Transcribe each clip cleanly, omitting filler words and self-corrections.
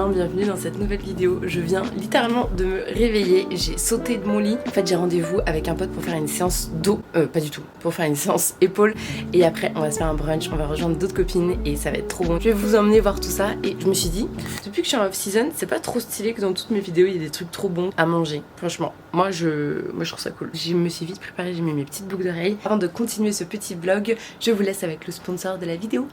bienvenue dans cette nouvelle vidéo. Je viens littéralement de me réveiller, j'ai sauté de mon lit. En fait j'ai rendez-vous avec un pote pour faire une séance dos, pas du tout, pour faire une séance épaules. Et après on va se faire un brunch, on va rejoindre d'autres copines et ça va être trop bon. Je vais vous emmener voir tout ça et je me suis dit, depuis que je suis en off-season, c'est pas trop stylé que dans toutes mes vidéos il y ait des trucs trop bons à manger. Franchement, moi je trouve ça cool. Je me suis vite préparée, j'ai mis mes petites boucles d'oreilles. Avant de continuer ce petit vlog, je vous laisse avec le sponsor de la vidéo.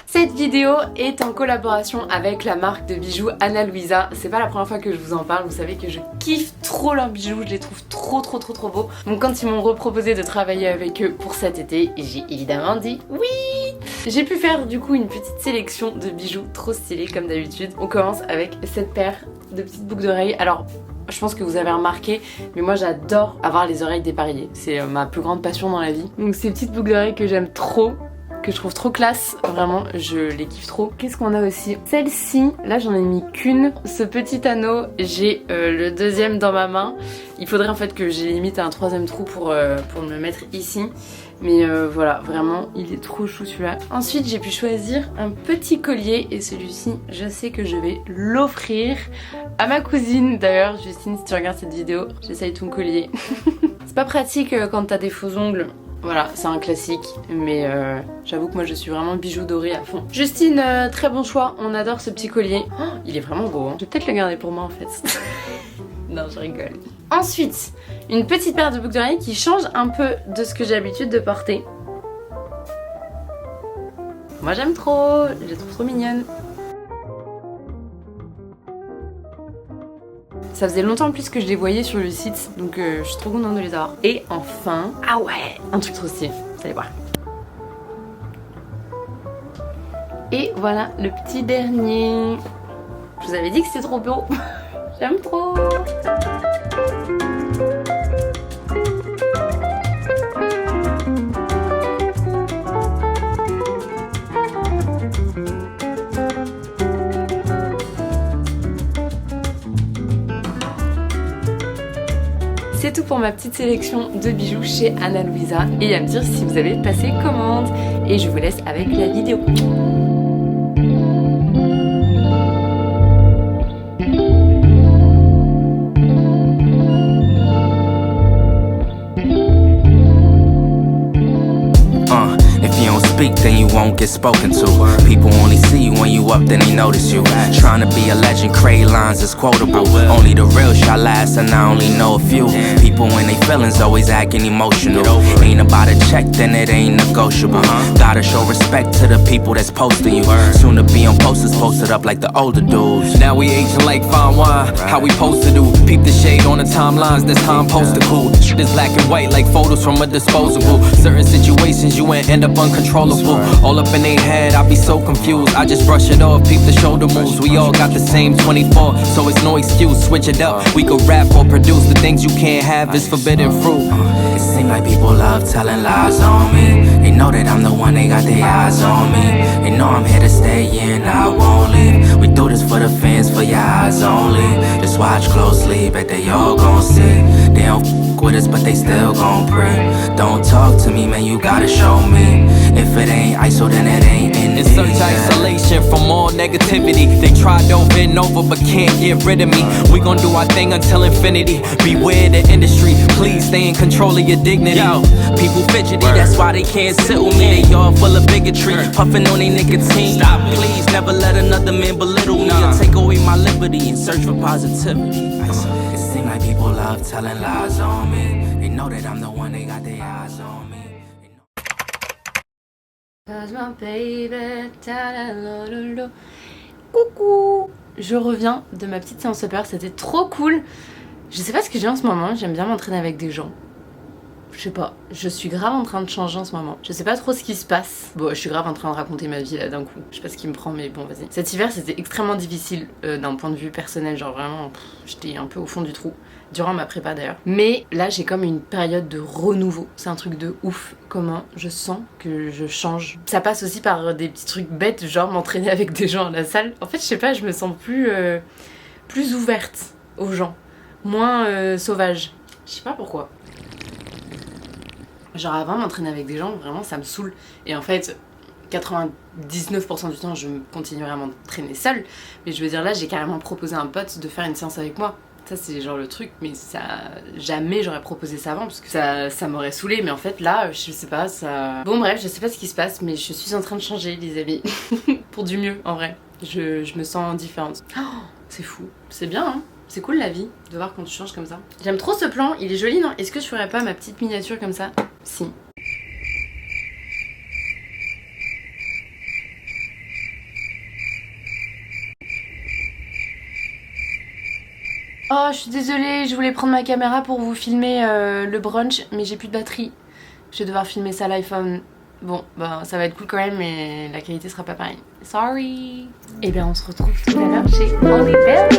Cette vidéo est en collaboration avec la marque de bijoux Ana Luisa. C'est pas la première fois que je vous en parle, vous savez que je kiffe trop leurs bijoux, je les trouve trop beaux. Donc quand ils m'ont reproposé de travailler avec eux pour cet été, j'ai évidemment dit oui. J'ai pu faire du coup une petite sélection de bijoux trop stylés comme d'habitude. On commence avec cette paire de petites boucles d'oreilles. Alors je pense que vous avez remarqué, mais moi j'adore avoir les oreilles dépareillées. C'est ma plus grande passion dans la vie. Donc ces petites boucles d'oreilles que j'aime trop, que je trouve trop classe, vraiment je les kiffe trop. Qu'est-ce qu'on a aussi? Celle-ci, là j'en ai mis qu'une. Ce petit anneau, j'ai le deuxième dans ma main. Il faudrait en fait que j'ai limite un troisième trou pour me le mettre ici. Mais voilà, vraiment il est trop chou celui-là. Ensuite j'ai pu choisir un petit collier et celui-ci je sais que je vais l'offrir à ma cousine. D'ailleurs Justine, si tu regardes cette vidéo, j'essaye ton collier. C'est pas pratique quand t'as des faux ongles. Voilà, c'est un classique, mais j'avoue que moi je suis vraiment bijoux doré à fond. Justine, très bon choix, on adore ce petit collier. Oh, il est vraiment beau, hein. Je vais peut-être le garder pour moi en fait. Non, je rigole. Ensuite, une petite paire de boucles d'oreilles qui change un peu de ce que j'ai l'habitude de porter. Moi j'aime trop, je les trouve trop mignonnes. Ça faisait longtemps en plus que je les voyais sur le site, donc je suis trop contente de les avoir. Et enfin, ah ouais, un truc trop stylé, vous allez voir. Et voilà le petit dernier. Je vous avais dit que c'était trop beau. J'aime trop. C'est tout pour ma petite sélection de bijoux chez Ana Luisa et à me dire si vous avez passé commande. Et je vous laisse avec la vidéo. Speak, then you won't get spoken to. People only see you when you up, then they notice you. Trying to be a legend, create lines is quotable. Only the real shall last, and I only know a few. People when they feelings always acting emotional. Ain't about a check, then it ain't negotiable. Gotta show respect to the people that's posting you. Soon to be on posters posted up like the older dudes. Now we aging like fine wine, how we supposed to do. Peep the shade on the timelines, this time posted cool. Shit is black and white like photos from a disposable. Certain situations you ain't end up uncontrollable. All up in their head, I be so confused. I just brush it off, peep the shoulder moves. We all got the same 24, so it's no excuse, switch it up. We could rap or produce, the things you can't have is forbidden fruit. It seems like people love telling lies on me. They know that I'm the one, they got their eyes on me. They know I'm here to stay, yeah, and I won't leave. We do this for the fans, for your eyes only. Just watch closely, bet they all gon' see. They don't f with us, but they still gon' pray. Don't talk to me, man, you gotta show me. If it ain't ISO, then it ain't in In search isolation from all negativity. They tried over and over but can't get rid of me. We gon' do our thing until infinity. Beware the industry, please stay in control of your dignity. Yo, people fidgety, that's why they can't sit with me. They all full of bigotry, puffin' on their nicotine. Stop, please, never let another man belittle me or take away my liberty and search for positivity. It seems like people love telling lies on me. They know that I'm the one, they got their eyes on me. Coucou. Je reviens de ma petite séance de peur, c'était trop cool. Je sais pas ce que j'ai en ce moment, j'aime bien m'entraîner avec des gens. Je sais pas, je suis grave en train de changer en ce moment. Je sais pas trop ce qui se passe. Bon, je suis grave en train de raconter ma vie là d'un coup. Je sais pas ce qui me prend, mais bon, vas-y. Cet hiver, c'était extrêmement difficile d'un point de vue personnel. Genre vraiment, j'étais un peu au fond du trou. Durant ma prépa d'ailleurs. Mais là, j'ai comme une période de renouveau. C'est un truc de ouf. Comment je sens que je change. Ça passe aussi par des petits trucs bêtes, genre m'entraîner avec des gens à la salle. En fait, je sais pas, je me sens plus ouverte aux gens. Moins sauvage. Je sais pas pourquoi. Genre avant m'entraîner avec des gens, vraiment ça me saoule. Et en fait, 99% du temps je continuerai à m'entraîner seule, mais je veux dire là j'ai carrément proposé à un pote de faire une séance avec moi. Ça c'est genre le truc, mais ça jamais j'aurais proposé ça avant parce que ça m'aurait saoulé, mais en fait là je sais pas, ça... Bon bref, je sais pas ce qui se passe, mais je suis en train de changer les amis, pour du mieux en vrai. Je me sens différente. Oh, c'est fou, c'est bien hein. C'est cool la vie, de voir quand tu changes comme ça. J'aime trop ce plan, il est joli non? Est-ce que je ferais pas ma petite miniature comme ça? Si. Oh, je suis désolée, je voulais prendre ma caméra pour vous filmer le brunch, mais j'ai plus de batterie. Je vais devoir filmer ça à l'iPhone. Bon, bah ça va être cool quand même, mais la qualité sera pas pareille. Sorry. Et bien on se retrouve tout à l'heure chez Holly Berry.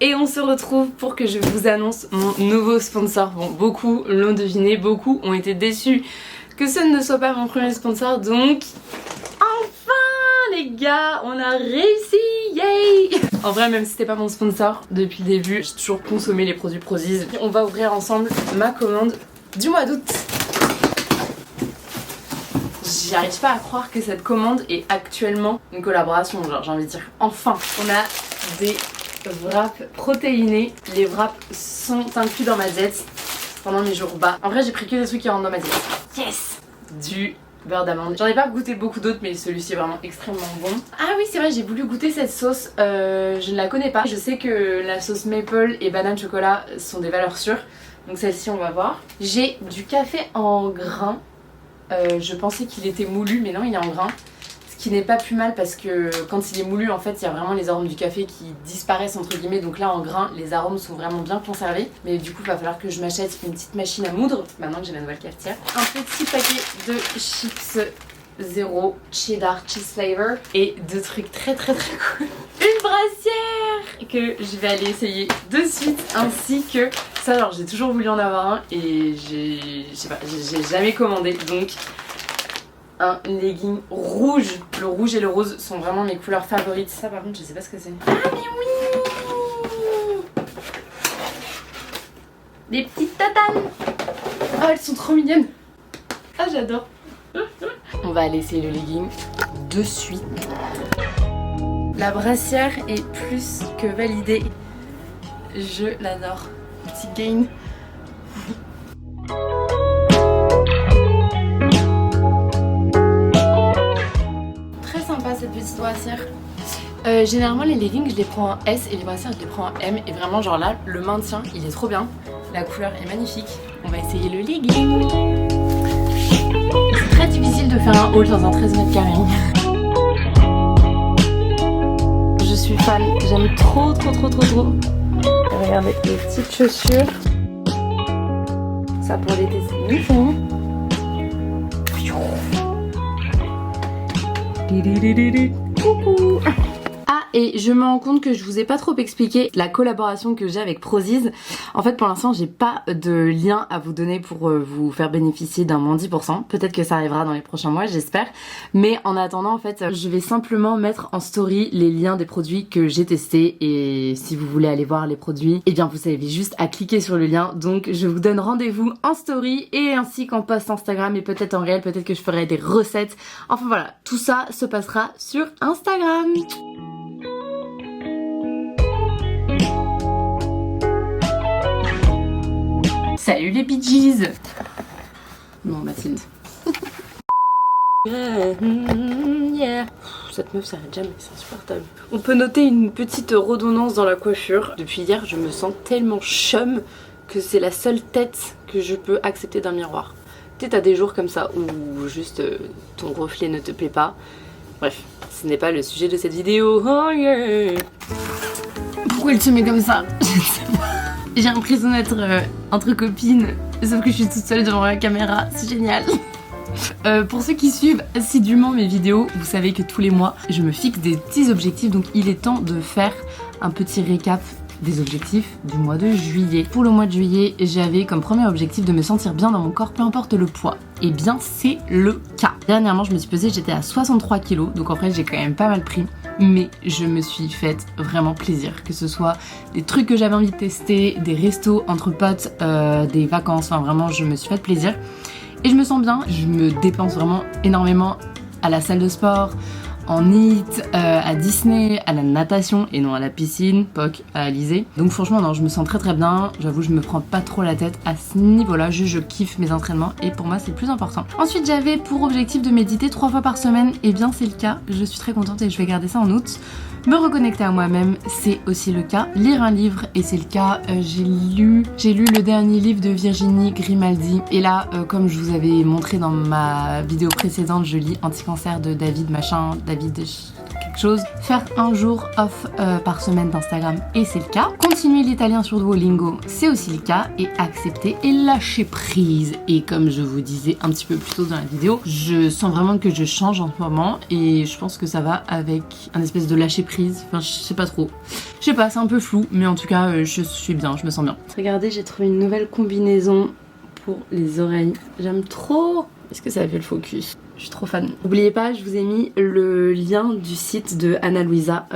Et on se retrouve pour que je vous annonce mon nouveau sponsor. Bon, beaucoup l'ont deviné, beaucoup ont été déçus que ce ne soit pas mon premier sponsor. Donc, enfin les gars, on a réussi, yay! En vrai, même si c'était pas mon sponsor, depuis le début, j'ai toujours consommé les produits Prozis. On va ouvrir ensemble ma commande du mois d'août. J'y arrive pas à croire que cette commande est actuellement une collaboration, genre j'ai envie de dire enfin. On a des wraps protéinés, les wraps sont inclus dans ma diète pendant mes jours bas. En vrai j'ai pris que des trucs qui rentrent dans ma diète. Yes! Du beurre d'amande. J'en ai pas goûté beaucoup d'autres mais celui-ci est vraiment extrêmement bon. Ah oui c'est vrai, j'ai voulu goûter cette sauce, je ne la connais pas. Je sais que la sauce maple et banane chocolat sont des valeurs sûres, donc celle-ci on va voir. J'ai du café en grains. Je pensais qu'il était moulu mais non il est en grains, ce qui n'est pas plus mal parce que quand il est moulu en fait il y a vraiment les arômes du café qui disparaissent entre guillemets, donc là en grains les arômes sont vraiment bien conservés. Mais du coup il va falloir que je m'achète une petite machine à moudre maintenant que j'ai ma nouvelle cafetière. Un petit paquet de chips 0 cheddar cheese flavor et deux trucs très cool. Une brassière que je vais aller essayer de suite, ainsi que ça, alors j'ai toujours voulu en avoir un et j'ai jamais commandé, donc un legging rouge. Le rouge et le rose sont vraiment mes couleurs favorites. Ça par contre je sais pas ce que c'est. Ah mais oui, des petites tatanes. Oh elles sont trop mignonnes. Ah j'adore. On va aller essayer le legging de suite. La brassière est plus que validée. Je l'adore. Petit gain. Très sympa cette petite brassière. Généralement les leggings je les prends en S et les brassières je les prends en M. Et vraiment genre là le maintien il est trop bien. La couleur est magnifique. On va essayer le legging. C'est très difficile de faire un haul dans un 13 mètres carrés. Je suis fan, j'aime trop. Regardez les petites chaussures. Ça pour l'été c'est nickel. Coucou. Ah et je me rends compte que je vous ai pas trop expliqué la collaboration que j'ai avec Prozis. En fait pour l'instant j'ai pas de lien à vous donner pour vous faire bénéficier d'un moins 10%. Peut-être que ça arrivera dans les prochains mois, j'espère. Mais en attendant en fait je vais simplement mettre en story les liens des produits que j'ai testés. Et si vous voulez aller voir les produits, eh bien vous avez juste à cliquer sur le lien. Donc je vous donne rendez-vous en story et ainsi qu'en post Instagram et peut-être en réel, peut-être que je ferai des recettes. Enfin voilà, tout ça se passera sur Instagram. Salut les Bee Gees. Non Mathilde. Yeah. Cette meuf s'arrête jamais, c'est insupportable. On peut noter une petite redondance dans la coiffure. Depuis hier je me sens tellement chum que c'est la seule tête que je peux accepter d'un miroir. Tu sais, t'as des jours comme ça où juste ton reflet ne te plaît pas. Bref, ce n'est pas le sujet de cette vidéo. Oh yeah. Pourquoi elle se met comme ça? Je ne sais pas. J'ai l'impression d'être entre copines, sauf que je suis toute seule devant la caméra, c'est génial. Pour ceux qui suivent assidûment mes vidéos, vous savez que tous les mois, je me fixe des petits objectifs, donc il est temps de faire un petit récap des objectifs du mois de juillet. Pour le mois de juillet, j'avais comme premier objectif de me sentir bien dans mon corps, peu importe le poids. Et bien c'est le cas. Dernièrement je me suis pesée, j'étais à 63 kg, donc en vrai j'ai quand même pas mal pris. Mais je me suis faite vraiment plaisir, que ce soit des trucs que j'avais envie de tester, des restos entre potes, des vacances, enfin vraiment je me suis fait plaisir. Et je me sens bien, je me dépense vraiment énormément à la salle de sport, en HIIT, à Disney, à la natation et non à la piscine, POC, à Alizé. Donc franchement non, je me sens très très bien, j'avoue je me prends pas trop la tête à ce niveau-là, je kiffe mes entraînements et pour moi c'est le plus important. Ensuite j'avais pour objectif de méditer 3 fois par semaine, et bien c'est le cas, je suis très contente et je vais garder ça en août. Me reconnecter à moi-même, c'est aussi le cas. Lire un livre, et c'est le cas. J'ai lu le dernier livre de Virginie Grimaldi. Et là, comme je vous avais montré dans ma vidéo précédente, je lis Anti-cancer de David quelque chose. Faire un jour off par semaine d'Instagram, et c'est le cas. Continuer l'italien sur Duolingo, c'est aussi le cas. Et accepter et lâcher prise. Et comme je vous disais un petit peu plus tôt dans la vidéo, je sens vraiment que je change en ce moment, et je pense que ça va avec un espèce de lâcher prise. Enfin, je sais pas trop. Je sais pas, c'est un peu flou, mais en tout cas, je suis bien, je me sens bien. Regardez, j'ai trouvé une nouvelle combinaison pour les oreilles. J'aime trop. Est-ce que ça a fait le focus? Je suis trop fan. N'oubliez pas, je vous ai mis le lien du site de Ana Luisa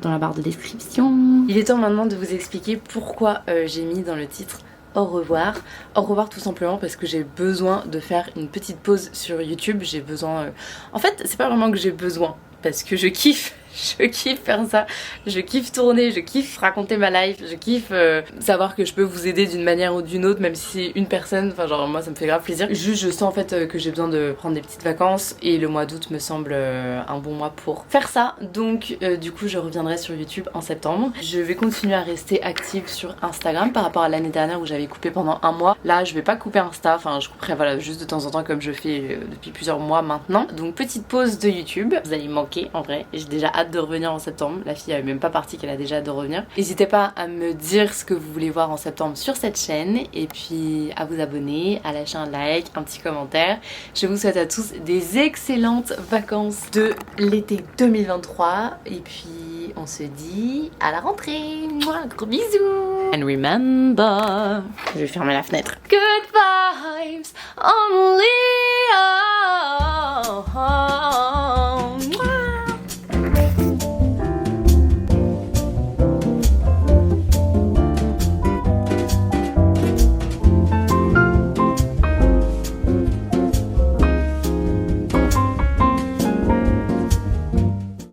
dans la barre de description. Il est temps maintenant de vous expliquer pourquoi j'ai mis dans le titre au revoir. Au revoir tout simplement parce que j'ai besoin de faire une petite pause sur YouTube. J'ai besoin... En fait, c'est pas vraiment que j'ai besoin, parce que je kiffe faire ça, je kiffe tourner, je kiffe raconter ma life, je kiffe savoir que je peux vous aider d'une manière ou d'une autre, même si c'est une personne, enfin genre moi ça me fait grave plaisir. Juste je sens en fait que j'ai besoin de prendre des petites vacances, et le mois d'août me semble un bon mois pour faire ça. Donc du coup je reviendrai sur YouTube en septembre. Je vais continuer à rester active sur Instagram par rapport à l'année dernière où j'avais coupé pendant un mois. Là je vais pas couper Insta, enfin je couperai voilà juste de temps en temps comme je fais depuis plusieurs mois maintenant. Donc petite pause de YouTube, vous allez me manquer en vrai, j'ai déjà hâte de revenir en septembre. La fille elle est même pas partie qu'elle a déjà hâte de revenir. N'hésitez pas à me dire ce que vous voulez voir en septembre sur cette chaîne, et puis à vous abonner, à lâcher un like, un petit commentaire. Je vous souhaite à tous des excellentes vacances de l'été 2023, et puis on se dit à la rentrée. Mouah, gros bisous. And remember, je vais fermer la fenêtre. Good vibes on